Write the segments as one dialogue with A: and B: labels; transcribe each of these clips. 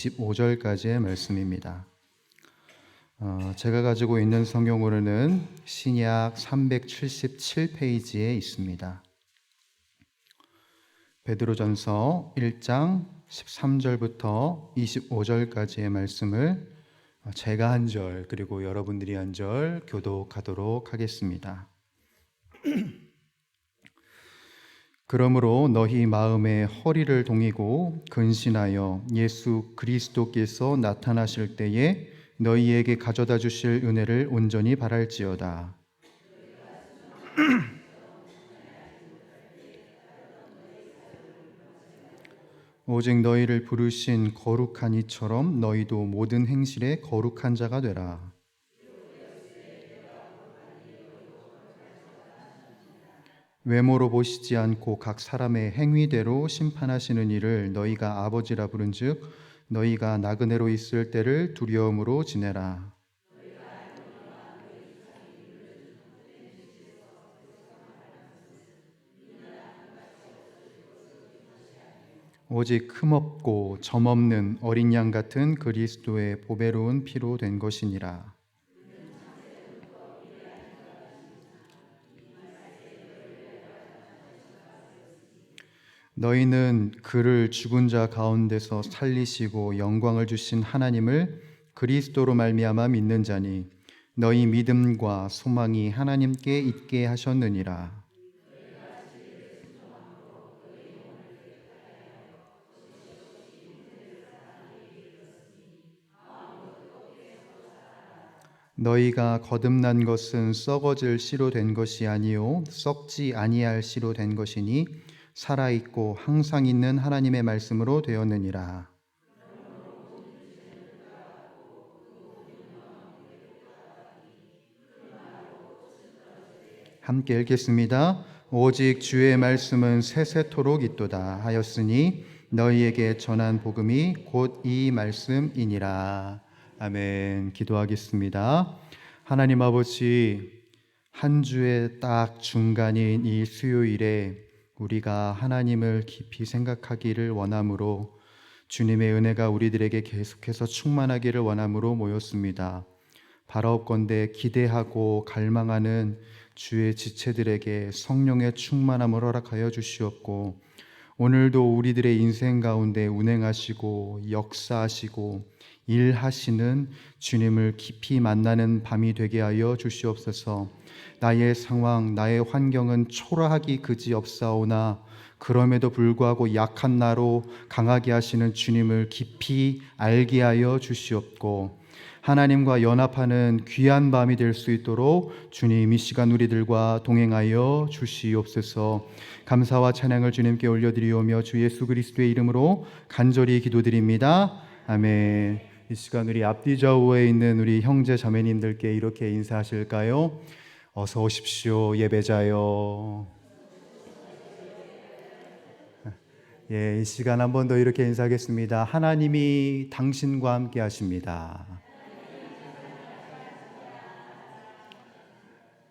A: 15절까지의 말씀입니다. 제가 가지고 있는 성경으로는 신약 377페이지에 있습니다. 베드로전서 1장 13절부터 25절까지의 말씀을 제가 한 절 그리고 여러분들이 한 절 교독하도록 하겠습니다. 그러므로 너희 마음에 허리를 동이고 근신하여 예수 그리스도께서 나타나실 때에 너희에게 가져다 주실 은혜를 온전히 바랄지어다. 오직 너희를 부르신 거룩한 이처럼 너희도 모든 행실에 거룩한 자가 되라. 외모로 보시지 않고 각 사람의 행위대로 심판하시는 이를 너희가 아버지라 부른즉 너희가 나그네로 있을 때를 두려움으로 지내라. 오직 흠없고 점없는 어린 양 같은 그리스도의 보배로운 피로 된 것이니라. 너희는 그를 죽은 자 가운데서 살리시고 영광을 주신 하나님을 그리스도로 말미암아 믿는 자니 너희 믿음과 소망이 하나님께 있게 하셨느니라. 너희가 거듭난 것은 썩어질 씨로 된 것이 아니요 썩지 아니할 씨로 된 것이니 살아있고 항상 있는 하나님의 말씀으로 되었느니라. 함께 읽겠습니다. 오직 주의 말씀은 세세토록 있도다 하였으니 너희에게 전한 복음이 곧 이 말씀이니라. 아멘. 기도하겠습니다. 하나님 아버지, 한 주의 딱 중간인 이 수요일에 우리가 하나님을 깊이 생각하기를 원하므로 주님의 은혜가 우리들에게 계속해서 충만하기를 원하므로 모였습니다. 바라옵건대 기대하고 갈망하는 주의 지체들에게 성령의 충만함을 허락하여 주시옵고 오늘도 우리들의 인생 가운데 운행하시고 역사하시고 일하시는 주님을 깊이 만나는 밤이 되게 하여 주시옵소서. 나의 상황, 나의 환경은 초라하기 그지없사오나 그럼에도 불구하고 약한 나로 강하게 하시는 주님을 깊이 알게 하여 주시옵고 하나님과 연합하는 귀한 밤이 될 수 있도록 주님 이 시간 우리들과 동행하여 주시옵소서. 감사와 찬양을 주님께 올려드리오며 주 예수 그리스도의 이름으로 간절히 기도드립니다. 아멘. 이 시간 우리 앞뒤 좌우에 있는 우리 형제 자매님들께 이렇게 인사하실까요? 어서 오십시오, 예배자요. 이 시간 한 번 더 이렇게 인사하겠습니다. 하나님이 당신과 함께 하십니다.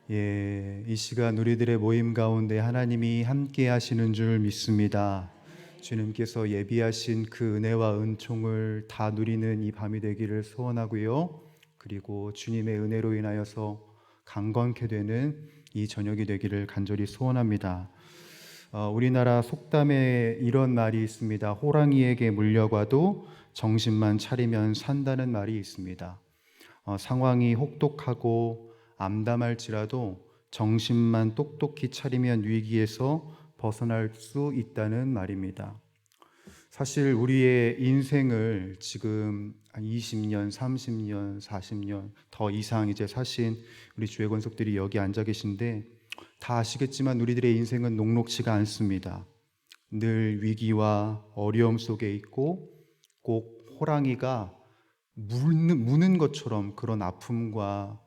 A: 이 시간 우리들의 모임 가운데 하나님이 함께 하시는 줄 믿습니다. 주님께서 예비하신 그 은혜와 은총을 다 누리는 이 밤이 되기를 소원하고요. 그리고 주님의 은혜로 인하여서 강건케 되는 이 저녁이 되기를 간절히 소원합니다. 우리나라 속담에 이런 말이 있습니다. 호랑이에게 물려가도 정신만 차리면 산다는 말이 있습니다. 상황이 혹독하고 암담할지라도 정신만 똑똑히 차리면 위기에서 벗어날 수 있다는 말입니다. 사실 우리의 인생을 지금 한 20년, 30년, 40년 더 이상 이제 사신 우리 주의 권속들이 여기 앉아 계신데 다 아시겠지만 우리들의 인생은 녹록지가 않습니다. 늘 위기와 어려움 속에 있고 꼭 호랑이가 무는 것처럼 그런 아픔과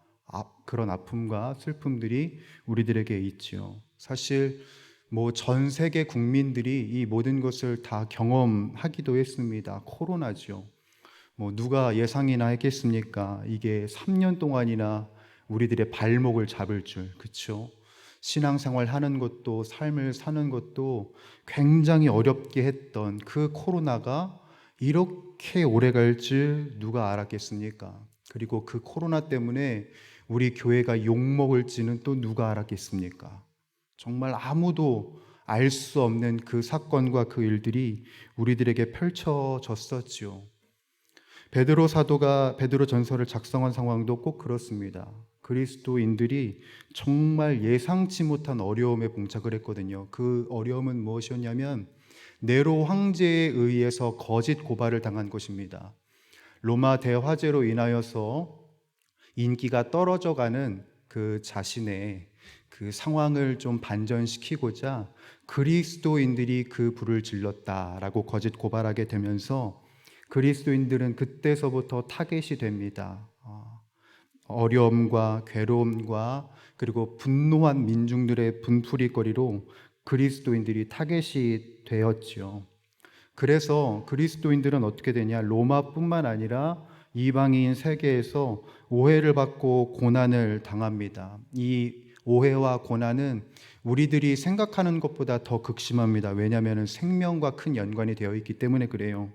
A: 슬픔들이 우리들에게 있지요. 사실 전 세계 국민들이 이 모든 것을 다 경험하기도 했습니다. 코로나죠. 누가 예상이나 했겠습니까? 이게 3년 동안이나 우리들의 발목을 잡을 줄, 그렇죠? 신앙생활 하는 것도 삶을 사는 것도 굉장히 어렵게 했던 그 코로나가 이렇게 오래 갈 줄 누가 알았겠습니까? 그리고 그 코로나 때문에 우리 교회가 욕먹을지는 또 누가 알았겠습니까? 정말 아무도 알 수 없는 그 사건과 그 일들이 우리들에게 펼쳐졌었지요. 베드로 사도가 베드로 전서를 작성한 상황도 꼭 그렇습니다. 그리스도인들이 정말 예상치 못한 어려움에 봉착을 했거든요. 그 어려움은 무엇이었냐면 네로 황제에 의해서 거짓 고발을 당한 것입니다. 로마 대화재로 인하여서 인기가 떨어져가는 그 자신의 그 상황을 좀 반전시키고자 그리스도인들이 그 불을 질렀다라고 거짓 고발하게 되면서 그리스도인들은 그때서부터 타겟이 됩니다. 어려움과 괴로움과 그리고 분노한 민중들의 분풀이거리로 그리스도인들이 타겟이 되었지요. 그래서 그리스도인들은 어떻게 되냐? 로마뿐만 아니라 이방인 세계에서 오해를 받고 고난을 당합니다. 이 오해와 고난은 우리들이 생각하는 것보다 더 극심합니다. 왜냐하면 생명과 큰 연관이 되어 있기 때문에 그래요.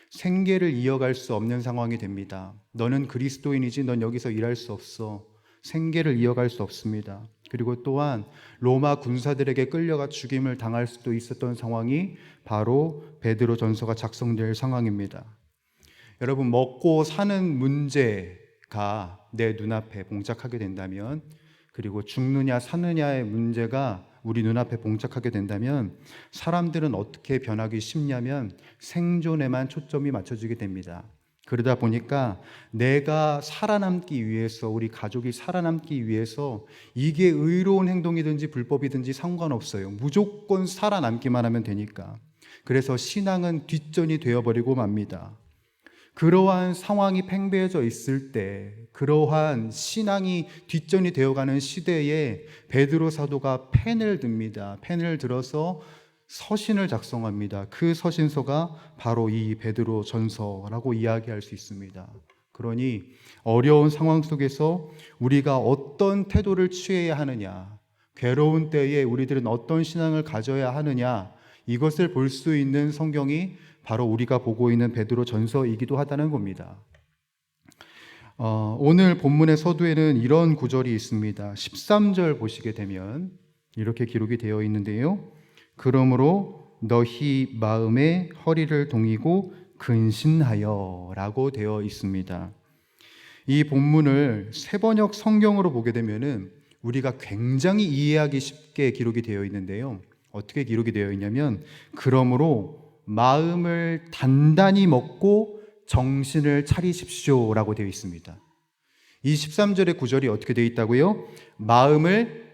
A: 생계를 이어갈 수 없는 상황이 됩니다. 너는 그리스도인이지 넌 여기서 일할 수 없어. 생계를 이어갈 수 없습니다. 그리고 또한 로마 군사들에게 끌려가 죽임을 당할 수도 있었던 상황이 바로 베드로 전서가 작성될 상황입니다. 여러분, 먹고 사는 문제가 내 눈앞에 봉착하게 된다면, 그리고 죽느냐 사느냐의 문제가 우리 눈앞에 봉착하게 된다면 사람들은 어떻게 변하기 쉽냐면 생존에만 초점이 맞춰지게 됩니다. 그러다 보니까 내가 살아남기 위해서, 우리 가족이 살아남기 위해서 이게 의로운 행동이든지 불법이든지 상관없어요. 무조건 살아남기만 하면 되니까. 그래서 신앙은 뒷전이 되어버리고 맙니다. 그러한 상황이 팽배해져 있을 때, 그러한 신앙이 뒷전이 되어가는 시대에 베드로 사도가 펜을 듭니다. 펜을 들어서 서신을 작성합니다. 그 서신서가 바로 이 베드로 전서라고 이야기할 수 있습니다. 그러니 어려운 상황 속에서 우리가 어떤 태도를 취해야 하느냐, 괴로운 때에 우리들은 어떤 신앙을 가져야 하느냐, 이것을 볼 수 있는 성경이 바로 우리가 보고 있는 베드로 전서이기도 하다는 겁니다. 오늘 본문의 서두에는 이런 구절이 있습니다. 13절 보시게 되면 이렇게 기록이 되어 있는데요. 그러므로 너희 마음에 허리를 동이고 근신하여 라고 되어 있습니다. 이 본문을 세번역 성경으로 보게 되면은 우리가 굉장히 이해하기 쉽게 기록이 되어 있는데요. 어떻게 기록이 되어 있냐면 그러므로 마음을 단단히 먹고 정신을 차리십시오 라고 되어 있습니다. 이 13절의 구절이 어떻게 되어 있다고요? 마음을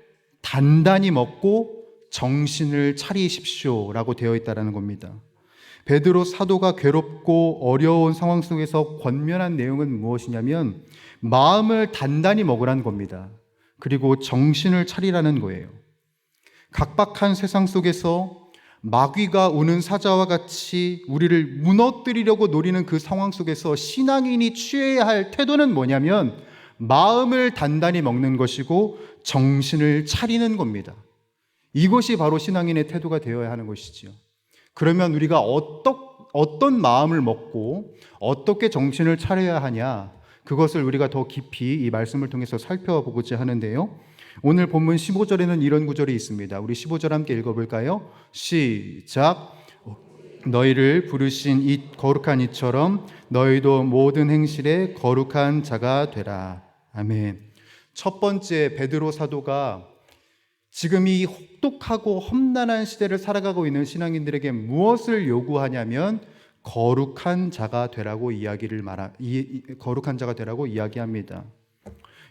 A: 단단히 먹고 정신을 차리십시오 라고 되어 있다는 겁니다. 베드로 사도가 괴롭고 어려운 상황 속에서 권면한 내용은 무엇이냐면 마음을 단단히 먹으라는 겁니다. 그리고 정신을 차리라는 거예요. 각박한 세상 속에서 마귀가 오는 사자와 같이 우리를 무너뜨리려고 노리는 그 상황 속에서 신앙인이 취해야 할 태도는 뭐냐면 마음을 단단히 먹는 것이고 정신을 차리는 겁니다. 이것이 바로 신앙인의 태도가 되어야 하는 것이지요. 그러면 우리가 어떤 마음을 먹고 어떻게 정신을 차려야 하냐, 그것을 우리가 더 깊이 이 말씀을 통해서 살펴보고자 하는데요. 오늘 본문 15절에는 이런 구절이 있습니다. 우리 15절 함께 읽어볼까요? 시작. 너희를 부르신 이 거룩한 이처럼 너희도 모든 행실에 거룩한 자가 되라. 아멘. 첫 번째, 베드로 사도가 지금 이 혹독하고 험난한 시대를 살아가고 있는 신앙인들에게 무엇을 요구하냐면 거룩한 자가 되라고 거룩한 자가 되라고 이야기합니다.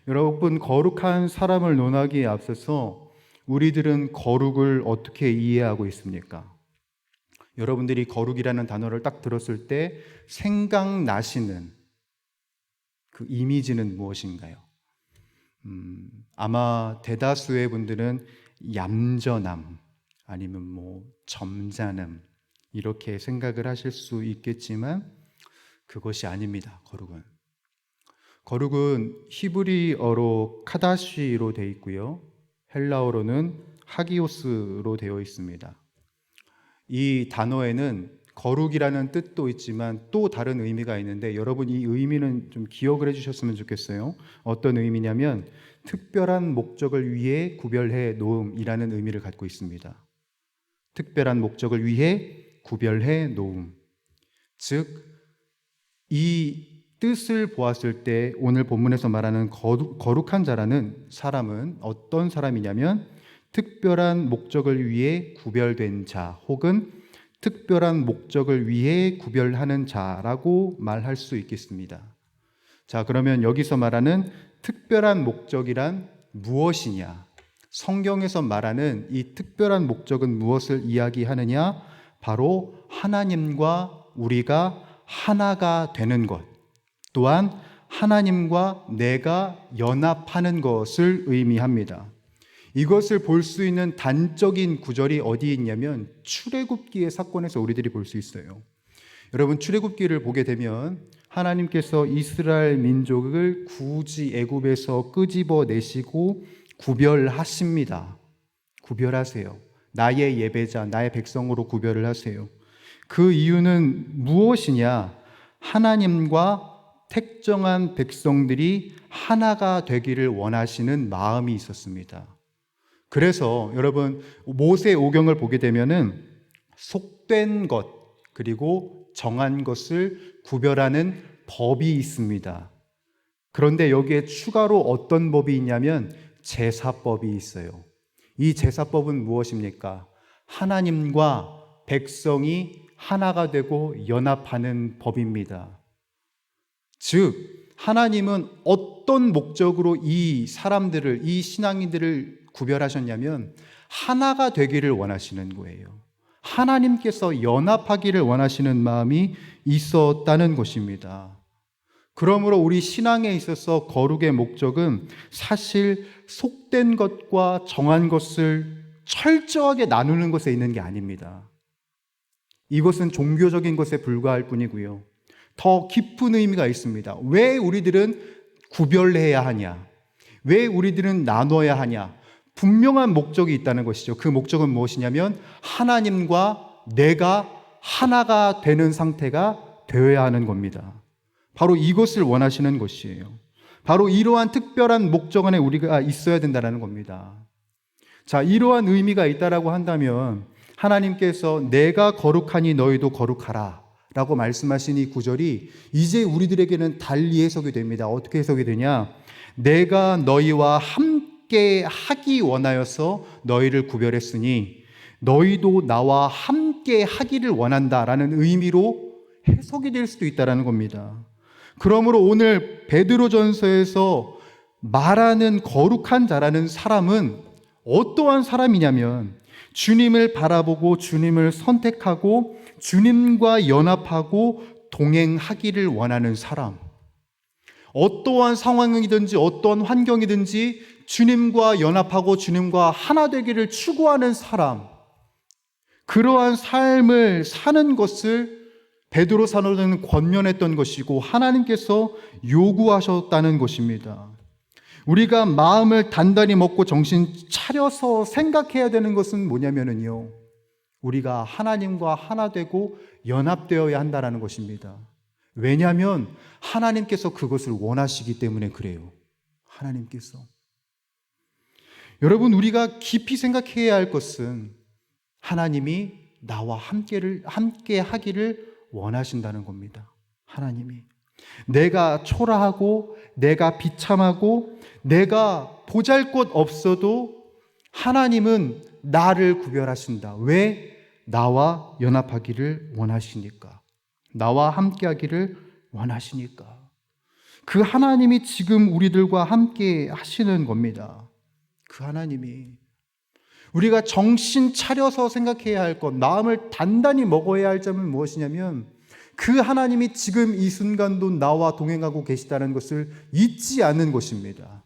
A: 여러분, 거룩한 사람을 논하기에 앞서서 우리들은 거룩을 어떻게 이해하고 있습니까? 여러분들이 거룩이라는 단어를 딱 들었을 때 생각나시는 그 이미지는 무엇인가요? 아마 대다수의 분들은 얌전함 아니면 점잖음 이렇게 생각을 하실 수 있겠지만 그것이 아닙니다. 거룩은 히브리어로 카다시로 되어 있고요. 헬라어로는 하기오스로 되어 있습니다. 이 단어에는 거룩이라는 뜻도 있지만 또 다른 의미가 있는데 여러분 이 의미는 좀 기억을 해주셨으면 좋겠어요. 어떤 의미냐면 특별한 목적을 위해 구별해 놓음이라는 의미를 갖고 있습니다. 특별한 목적을 위해 구별해 놓음. 즉, 이 뜻을 보았을 때 오늘 본문에서 말하는 거룩한 자라는 사람은 어떤 사람이냐면 특별한 목적을 위해 구별된 자 혹은 특별한 목적을 위해 구별하는 자라고 말할 수 있겠습니다. 자, 그러면 여기서 말하는 특별한 목적이란 무엇이냐? 성경에서 말하는 이 특별한 목적은 무엇을 이야기하느냐? 바로 하나님과 우리가 하나가 되는 것, 또한 하나님과 내가 연합하는 것을 의미합니다. 이것을 볼 수 있는 단적인 구절이 어디에 있냐면 출애굽기의 사건에서 우리들이 볼 수 있어요. 여러분, 출애굽기를 보게 되면 하나님께서 이스라엘 민족을 굳이 애굽에서 끄집어 내시고 구별하십니다. 구별하세요. 나의 예배자, 나의 백성으로 구별을 하세요. 그 이유는 무엇이냐? 하나님과 택정한 백성들이 하나가 되기를 원하시는 마음이 있었습니다. 그래서 여러분 모세 오경을 보게 되면은 속된 것 그리고 정한 것을 구별하는 법이 있습니다. 그런데 여기에 추가로 어떤 법이 있냐면 제사법이 있어요. 이 제사법은 무엇입니까? 하나님과 백성이 하나가 되고 연합하는 법입니다. 즉 하나님은 어떤 목적으로 이 사람들을, 이 신앙인들을 구별하셨냐면 하나가 되기를 원하시는 거예요. 하나님께서 연합하기를 원하시는 마음이 있었다는 것입니다. 그러므로 우리 신앙에 있어서 거룩의 목적은 사실 속된 것과 정한 것을 철저하게 나누는 것에 있는 게 아닙니다. 이것은 종교적인 것에 불과할 뿐이고요. 더 깊은 의미가 있습니다. 왜 우리들은 구별해야 하냐? 왜 우리들은 나눠야 하냐? 분명한 목적이 있다는 것이죠. 그 목적은 무엇이냐면 하나님과 내가 하나가 되는 상태가 되어야 하는 겁니다. 바로 이것을 원하시는 것이에요. 바로 이러한 특별한 목적 안에 우리가 있어야 된다는 겁니다. 자, 이러한 의미가 있다라고 한다면 하나님께서 내가 거룩하니 너희도 거룩하라 라고 말씀하신 이 구절이 이제 우리들에게는 달리 해석이 됩니다. 어떻게 해석이 되냐? 내가 너희와 함께 하기 원하여서 너희를 구별했으니 너희도 나와 함께 하기를 원한다라는 의미로 해석이 될 수도 있다는 겁니다. 그러므로 오늘 베드로전서에서 말하는 거룩한 자라는 사람은 어떠한 사람이냐면 주님을 바라보고 주님을 선택하고 주님과 연합하고 동행하기를 원하는 사람. 어떠한 상황이든지 어떠한 환경이든지 주님과 연합하고 주님과 하나 되기를 추구하는 사람. 그러한 삶을 사는 것을 베드로 사도는 권면했던 것이고 하나님께서 요구하셨다는 것입니다. 우리가 마음을 단단히 먹고 정신 차려서 생각해야 되는 것은 뭐냐면요, 우리가 하나님과 하나 되고 연합되어야 한다는 것입니다. 왜냐하면 하나님께서 그것을 원하시기 때문에 그래요. 하나님께서. 여러분, 우리가 깊이 생각해야 할 것은 하나님이 나와 함께 하기를 원하신다는 겁니다. 하나님이. 내가 초라하고 내가 비참하고 내가 보잘것 없어도 하나님은 나를 구별하신다. 왜? 나와 연합하기를 원하시니까. 나와 함께 하기를 원하시니까. 그 하나님이 지금 우리들과 함께 하시는 겁니다. 그 하나님이. 우리가 정신 차려서 생각해야 할 것, 마음을 단단히 먹어야 할 점은 무엇이냐면 그 하나님이 지금 이 순간도 나와 동행하고 계시다는 것을 잊지 않는 것입니다.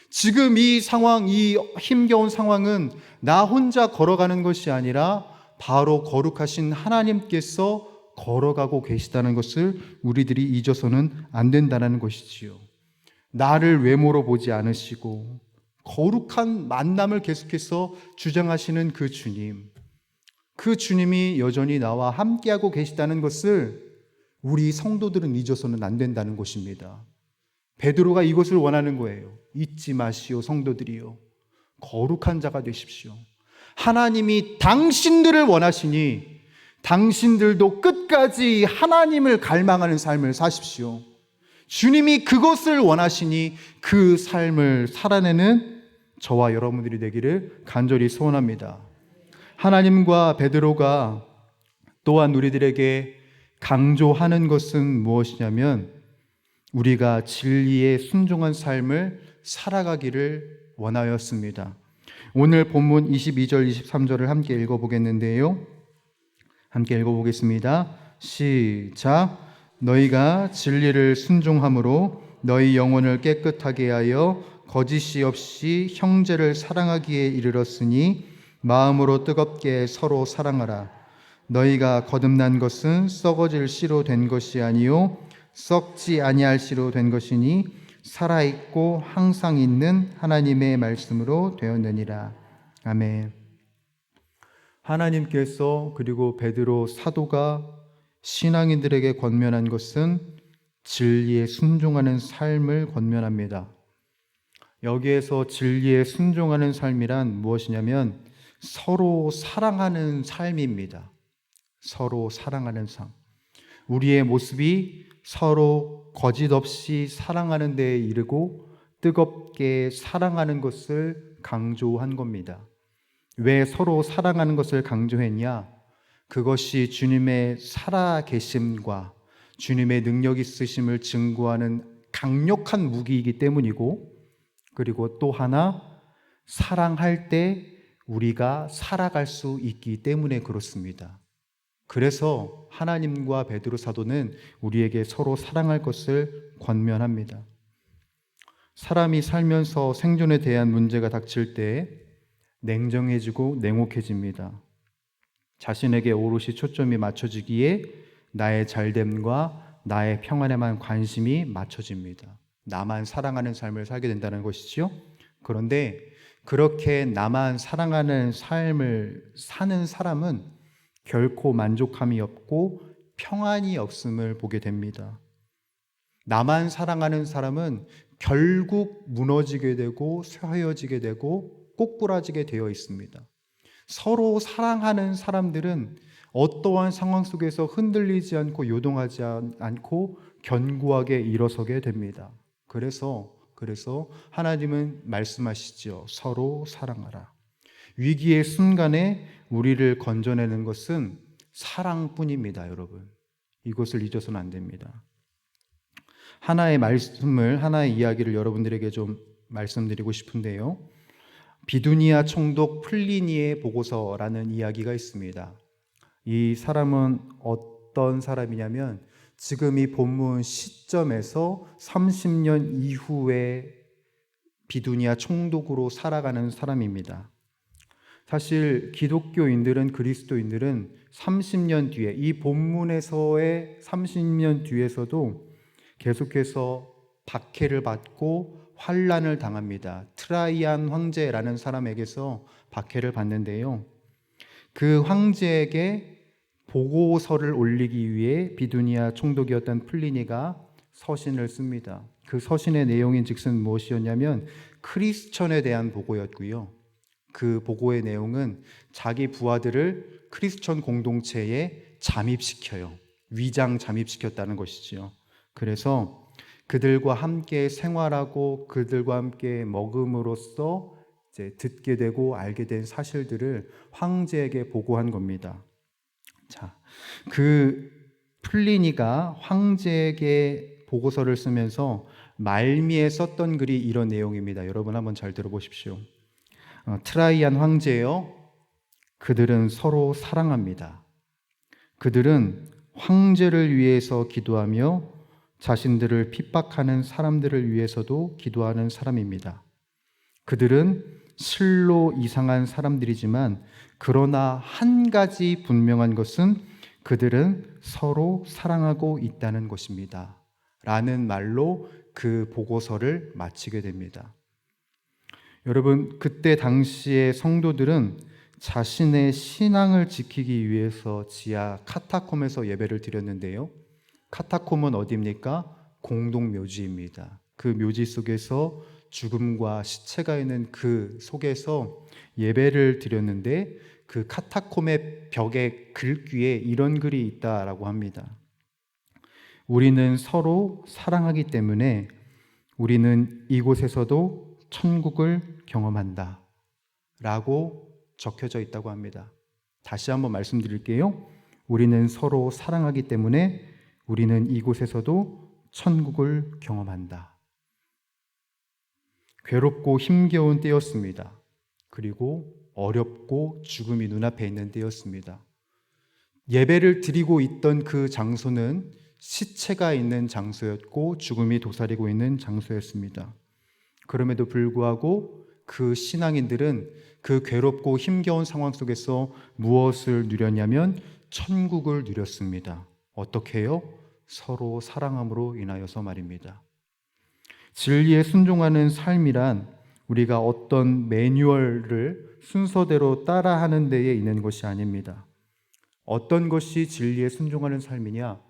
A: 지금 이 상황, 이 힘겨운 상황은 나 혼자 걸어가는 것이 아니라 바로 거룩하신 하나님께서 걸어가고 계시다는 것을 우리들이 잊어서는 안 된다는 것이지요. 나를 외모로 보지 않으시고 거룩한 만남을 계속해서 주장하시는 그 주님, 그 주님이 여전히 나와 함께하고 계시다는 것을 우리 성도들은 잊어서는 안 된다는 것입니다. 베드로가 이것을 원하는 거예요. 잊지 마시오 성도들이요, 거룩한 자가 되십시오. 하나님이 당신들을 원하시니 당신들도 끝까지 하나님을 갈망하는 삶을 사십시오. 주님이 그것을 원하시니 그 삶을 살아내는 저와 여러분들이 되기를 간절히 소원합니다. 하나님과 베드로가 또한 우리들에게 강조하는 것은 무엇이냐면 우리가 진리에 순종한 삶을 살아가기를 원하였습니다. 오늘 본문 22절 23절을 함께 읽어보겠는데요. 함께 읽어보겠습니다. 시작. 너희가 진리를 순종함으로 너희 영혼을 깨끗하게 하여 거짓이 없이 형제를 사랑하기에 이르렀으니 마음으로 뜨겁게 서로 사랑하라. 너희가 거듭난 것은 썩어질 씨로 된 것이 아니요 썩지 아니할 씨로 된 것이니 살아있고 항상 있는 하나님의 말씀으로 되었느니라. 아멘. 하나님께서 그리고 베드로 사도가 신앙인들에게 권면한 것은 진리에 순종하는 삶을 권면합니다. 여기에서 진리에 순종하는 삶이란 무엇이냐면 서로 사랑하는 삶입니다. 서로 사랑하는 삶. 우리의 모습이 서로 거짓 없이 사랑하는 데에 이르고 뜨겁게 사랑하는 것을 강조한 겁니다. 왜 서로 사랑하는 것을 강조했냐? 그것이 주님의 살아계심과 주님의 능력 있으심을 증거하는 강력한 무기이기 때문이고, 그리고 또 하나 사랑할 때 우리가 살아갈 수 있기 때문에 그렇습니다. 그래서 하나님과 베드로 사도는 우리에게 서로 사랑할 것을 권면합니다. 사람이 살면서 생존에 대한 문제가 닥칠 때 냉정해지고 냉혹해집니다. 자신에게 오롯이 초점이 맞춰지기에 나의 잘됨과 나의 평안에만 관심이 맞춰집니다. 나만 사랑하는 삶을 살게 된다는 것이지요. 그런데 그렇게 나만 사랑하는 삶을 사는 사람은 결코 만족함이 없고 평안이 없음을 보게 됩니다. 나만 사랑하는 사람은 결국 무너지게 되고 쇠하여지게 되고 꼬꾸라지게 되어 있습니다. 서로 사랑하는 사람들은 어떠한 상황 속에서 흔들리지 않고 요동하지 않고 견고하게 일어서게 됩니다. 그래서 하나님은 말씀하시죠. 서로 사랑하라. 위기의 순간에 우리를 건져내는 것은 사랑뿐입니다, 여러분. 이것을 잊어서는 안 됩니다. 하나의 말씀을, 하나의 이야기를 여러분들에게 좀 말씀드리고 싶은데요. 비두니아 총독 플리니의 보고서라는 이야기가 있습니다. 이 사람은 어떤 사람이냐면 지금 이 본문 시점에서 30년 이후에 비두니아 총독으로 살아가는 사람입니다. 사실 기독교인들은, 그리스도인들은 30년 뒤에, 이 본문에서의 30년 뒤에서도 계속해서 박해를 받고 환난을 당합니다. 트라이안 황제라는 사람에게서 박해를 받는데요. 그 황제에게 보고서를 올리기 위해 비두니아 총독이었던 플리니가 서신을 씁니다. 그 서신의 내용인즉슨 무엇이었냐면 크리스천에 대한 보고였고요. 그 보고의 내용은 자기 부하들을 크리스천 공동체에 잠입시켜요. 위장 잠입시켰다는 것이지요. 그래서 그들과 함께 생활하고 그들과 함께 먹음으로써 이제 듣게 되고 알게 된 사실들을 황제에게 보고한 겁니다. 자, 그 플리니가 황제에게 보고서를 쓰면서 말미에 썼던 글이 이런 내용입니다. 여러분 한번 잘 들어보십시오. 트라이안 황제여, 그들은 서로 사랑합니다. 그들은 황제를 위해서 기도하며 자신들을 핍박하는 사람들을 위해서도 기도하는 사람입니다. 그들은 실로 이상한 사람들이지만 그러나 한 가지 분명한 것은 그들은 서로 사랑하고 있다는 것입니다. 라는 말로 그 보고서를 마치게 됩니다. 여러분, 그때 당시의 성도들은 자신의 신앙을 지키기 위해서 지하 카타콤에서 예배를 드렸는데요. 카타콤은 어디입니까? 공동묘지입니다. 그 묘지 속에서 죽음과 시체가 있는 그 속에서 예배를 드렸는데, 그 카타콤의 벽에 글귀에 이런 글이 있다라고 합니다. 우리는 서로 사랑하기 때문에 우리는 이곳에서도 천국을 경험한다 라고 적혀져 있다고 합니다. 다시 한번 말씀드릴게요. 우리는 서로 사랑하기 때문에 우리는 이곳에서도 천국을 경험한다. 괴롭고 힘겨운 때였습니다. 그리고 어렵고 죽음이 눈앞에 있는 때였습니다. 예배를 드리고 있던 그 장소는 시체가 있는 장소였고 죽음이 도사리고 있는 장소였습니다. 그럼에도 불구하고 그 신앙인들은 그 괴롭고 힘겨운 상황 속에서 무엇을 누렸냐면 천국을 누렸습니다. 어떻게 해요? 서로 사랑함으로 인하여서 말입니다. 진리에 순종하는 삶이란 우리가 어떤 매뉴얼을 순서대로 따라하는 데에 있는 것이 아닙니다. 어떤 것이 진리에 순종하는 삶이냐?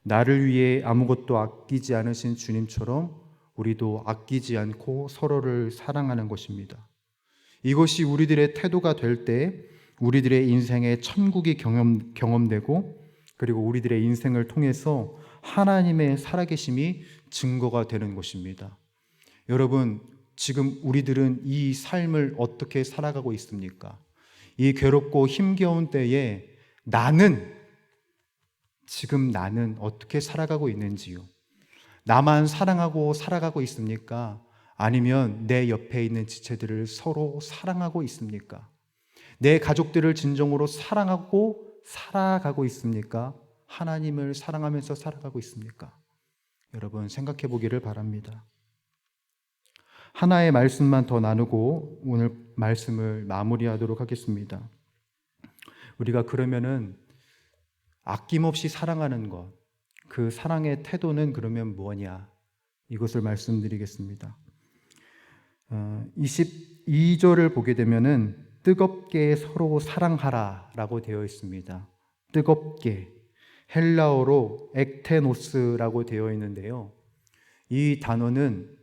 A: 나를 위해 아무것도 아끼지 않으신 주님처럼 우리도 아끼지 않고 서로를 사랑하는 것입니다. 이것이 우리들의 태도가 될 때 우리들의 인생에 천국이 경험되고, 그리고 우리들의 인생을 통해서 하나님의 살아계심이 증거가 되는 것입니다. 여러분, 지금 우리들은 이 삶을 어떻게 살아가고 있습니까? 이 괴롭고 힘겨운 때에 지금 나는 어떻게 살아가고 있는지요? 나만 사랑하고 살아가고 있습니까? 아니면 내 옆에 있는 지체들을 서로 사랑하고 있습니까? 내 가족들을 진정으로 사랑하고 살아가고 있습니까? 하나님을 사랑하면서 살아가고 있습니까? 여러분, 생각해 보기를 바랍니다. 하나의 말씀만 더 나누고 오늘 말씀을 마무리하도록 하겠습니다. 우리가 그러면은 아낌없이 사랑하는 것, 그 사랑의 태도는 그러면 뭐냐? 이것을 말씀드리겠습니다. 22절을 보게 되면은 뜨겁게 서로 사랑하라 라고 되어 있습니다. 뜨겁게, 헬라어로 액테노스라고 되어 있는데요. 이 단어는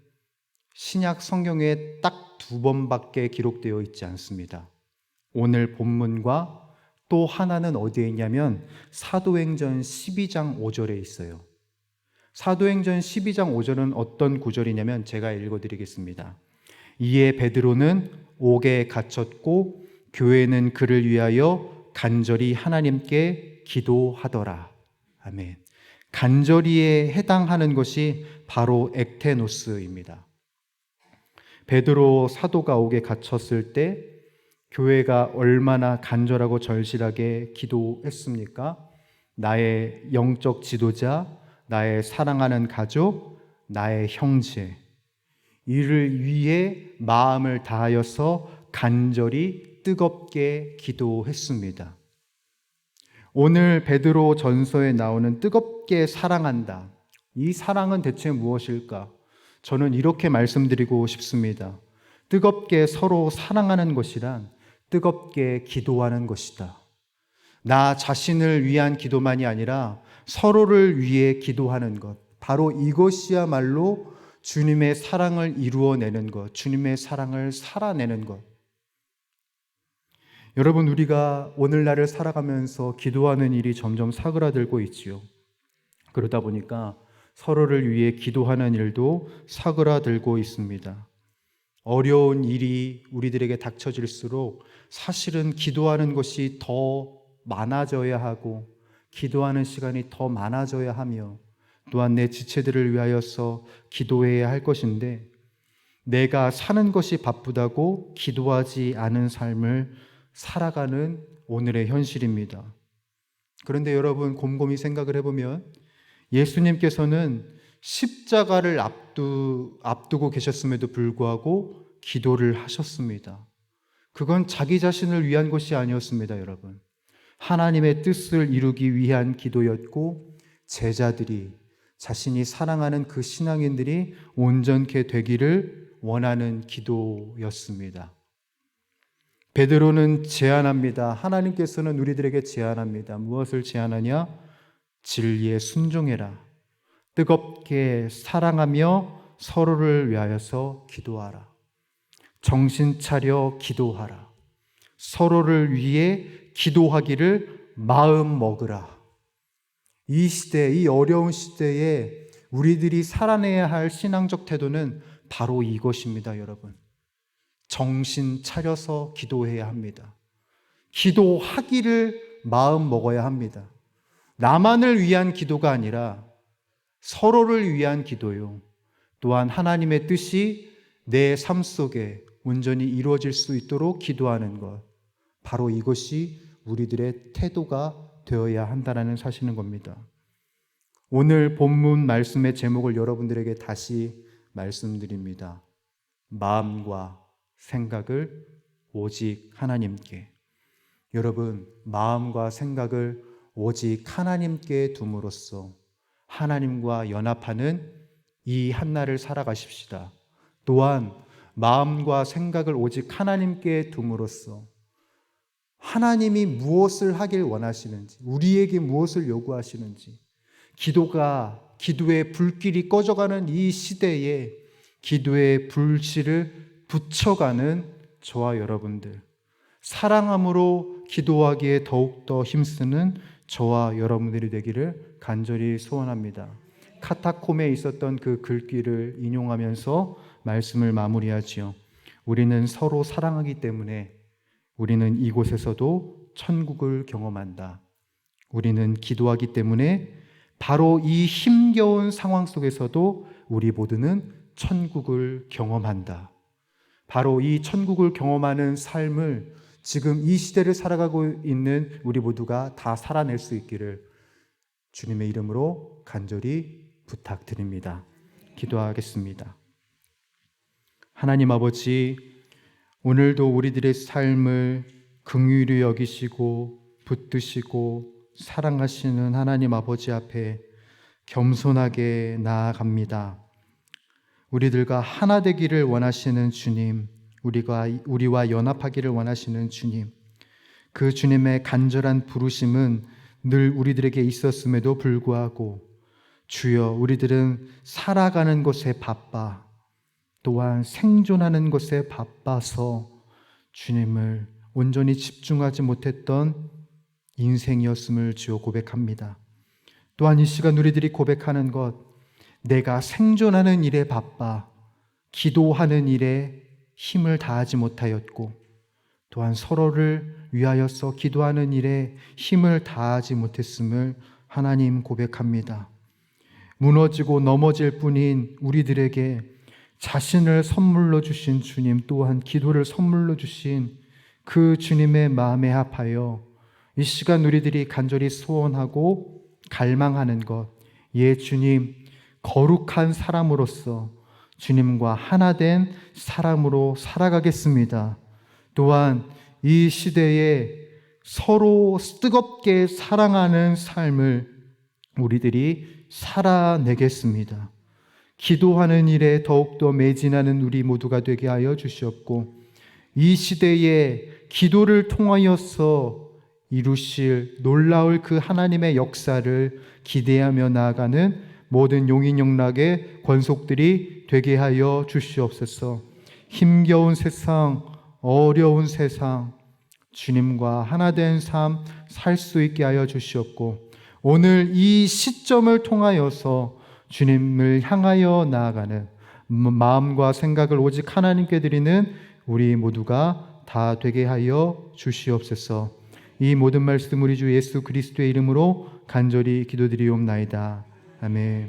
A: 신약 성경에 딱 2번밖에 기록되어 있지 않습니다. 오늘 본문과 또 하나는 어디에 있냐면 사도행전 12장 5절에 있어요. 사도행전 12장 5절은 어떤 구절이냐면 제가 읽어드리겠습니다. 이에 베드로는 옥에 갇혔고 교회는 그를 위하여 간절히 하나님께 기도하더라. 아멘. 간절히에 해당하는 것이 바로 액테노스입니다. 베드로 사도가 옥에 갇혔을 때 교회가 얼마나 간절하고 절실하게 기도했습니까? 나의 영적 지도자, 나의 사랑하는 가족, 나의 형제, 이를 위해 마음을 다하여서 간절히 뜨겁게 기도했습니다. 오늘 베드로 전서에 나오는 뜨겁게 사랑한다. 이 사랑은 대체 무엇일까? 저는 이렇게 말씀드리고 싶습니다. 뜨겁게 서로 사랑하는 것이란 뜨겁게 기도하는 것이다. 나 자신을 위한 기도만이 아니라 서로를 위해 기도하는 것. 바로 이것이야말로 주님의 사랑을 이루어내는 것, 주님의 사랑을 살아내는 것. 여러분, 우리가 오늘날을 살아가면서 기도하는 일이 점점 사그라들고 있지요. 그러다 보니까 서로를 위해 기도하는 일도 사그라들고 있습니다. 어려운 일이 우리들에게 닥쳐질수록 사실은 기도하는 것이 더 많아져야 하고, 기도하는 시간이 더 많아져야 하며, 또한 내 지체들을 위하여서 기도해야 할 것인데, 내가 사는 것이 바쁘다고 기도하지 않은 삶을 살아가는 오늘의 현실입니다. 그런데 여러분, 곰곰이 생각을 해보면 예수님께서는 십자가를 앞두고 계셨음에도 불구하고 기도를 하셨습니다. 그건 자기 자신을 위한 것이 아니었습니다, 여러분. 하나님의 뜻을 이루기 위한 기도였고, 제자들이, 자신이 사랑하는 그 신앙인들이 온전케 되기를 원하는 기도였습니다. 베드로는 제안합니다. 하나님께서는 우리들에게 제안합니다. 무엇을 제안하냐? 진리에 순종해라. 뜨겁게 사랑하며 서로를 위하여서 기도하라. 정신 차려 기도하라. 서로를 위해 기도하기를 마음 먹으라. 이 시대, 이 어려운 시대에 우리들이 살아내야 할 신앙적 태도는 바로 이것입니다, 여러분. 정신 차려서 기도해야 합니다. 기도하기를 마음 먹어야 합니다. 나만을 위한 기도가 아니라 서로를 위한 기도요. 또한 하나님의 뜻이 내 삶 속에 온전히 이루어질 수 있도록 기도하는 것. 바로 이것이 우리들의 태도가 되어야 한다는 사실인 겁니다. 오늘 본문 말씀의 제목을 여러분들에게 다시 말씀드립니다. 마음과 생각을 오직 하나님께. 여러분, 마음과 생각을 오직 하나님께 둠으로써 하나님과 연합하는 이 한날을 살아가십시다. 또한 마음과 생각을 오직 하나님께 둠으로써 하나님이 무엇을 하길 원하시는지, 우리에게 무엇을 요구하시는지, 기도의 불길이 꺼져가는 이 시대에 기도의 불씨를 붙여가는 저와 여러분들, 사랑함으로 기도하기에 더욱더 힘쓰는 저와 여러분들이 되기를 간절히 소원합니다. 카타콤에 있었던 그 글귀를 인용하면서 말씀을 마무리하지요. 우리는 서로 사랑하기 때문에 우리는 이곳에서도 천국을 경험한다. 우리는 기도하기 때문에 바로 이 힘겨운 상황 속에서도 우리 모두는 천국을 경험한다. 바로 이 천국을 경험하는 삶을 지금 이 시대를 살아가고 있는 우리 모두가 다 살아낼 수 있기를 주님의 이름으로 간절히 부탁드립니다. 기도하겠습니다. 하나님 아버지, 오늘도 우리들의 삶을 긍휼히 여기시고 붙드시고 사랑하시는 하나님 아버지 앞에 겸손하게 나아갑니다. 우리들과 하나 되기를 원하시는 주님, 우리와 연합하기를 원하시는 주님, 그 주님의 간절한 부르심은 늘 우리들에게 있었음에도 불구하고 주여, 우리들은 살아가는 것에 바빠, 또한 생존하는 것에 바빠서 주님을 온전히 집중하지 못했던 인생이었음을 주여 고백합니다. 또한 이 시간 우리들이 고백하는 것, 내가 생존하는 일에 바빠 기도하는 일에 힘을 다하지 못하였고, 또한 서로를 위하여서 기도하는 일에 힘을 다하지 못했음을 하나님 고백합니다. 무너지고 넘어질 뿐인 우리들에게 자신을 선물로 주신 주님, 또한 기도를 선물로 주신 그 주님의 마음에 합하여 이 시간 우리들이 간절히 소원하고 갈망하는 것, 주님, 거룩한 사람으로서 주님과 하나된 사람으로 살아가겠습니다. 또한 이 시대에 서로 뜨겁게 사랑하는 삶을 우리들이 살아내겠습니다. 기도하는 일에 더욱더 매진하는 우리 모두가 되게 하여 주시옵고, 이 시대에 기도를 통하여서 이루실 놀라울 그 하나님의 역사를 기대하며 나아가는 모든 용인영락의 권속들이 되게 하여 주시옵소서. 힘겨운 세상, 어려운 세상, 주님과 하나된 삶 살 수 있게 하여 주시옵고, 오늘 이 시점을 통하여서 주님을 향하여 나아가는 마음과 생각을 오직 하나님께 드리는 우리 모두가 다 되게 하여 주시옵소서. 이 모든 말씀 우리 주 예수 그리스도의 이름으로 간절히 기도드리옵나이다. 아멘.